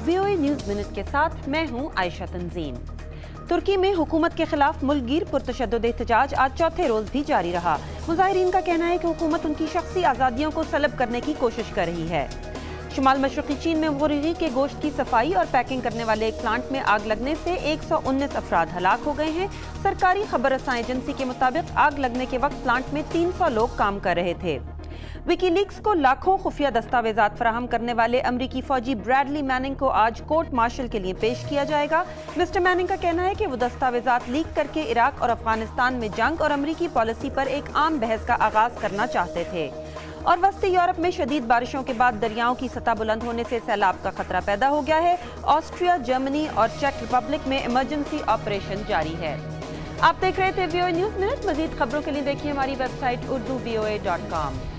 VOA news minute के साथ मैं हूं आयशा तंजीम। तुर्की में हुकूमत के खिलाफ मुल्कगीर पुरतशद्दुद एहतजाज आज चौथे रोज भी जारी रहा। मुजाहिरीन का कहना है कि हुकूमत उनकी शख्सी आज़ादियों को सलब करने की कोशिश कर रही है। शुमाल मशरक़ी चीन में मुर्गी के गोश्त की सफाई और पैकिंग करने वाले एक प्लांट में आग लगने से 119 अफराद हलाक हो गए हैं। सरकारी खबर रसां एजेंसी के मुताबिक आग लगने के वक्त प्लांट में 300 लोग काम कर रहे थे। विकीलीक्स को लाखों खुफिया दस्तावेजात फराहम करने वाले अमरीकी फौजी ब्रैडली मैनिंग को आज कोर्ट मार्शल के लिए पेश किया जाएगा। मिस्टर मैनिंग का कहना है कि वो दस्तावेजात लीक करके इराक और अफगानिस्तान में जंग और अमरीकी पॉलिसी पर एक आम बहस का आगाज करना चाहते थे। और वस्ती यूरोप में शदीद बारिशों के बाद दरियाओं की सतह बुलंद होने से सैलाब का खतरा पैदा हो गया है। ऑस्ट्रिया, जर्मनी और चेक रिपब्लिक में इमरजेंसी ऑपरेशन जारी है। आप देख रहे थे VOA न्यूज़ मिनट। मजीद खबरों के लिए देखिए हमारी वेबसाइट urduvoa.com।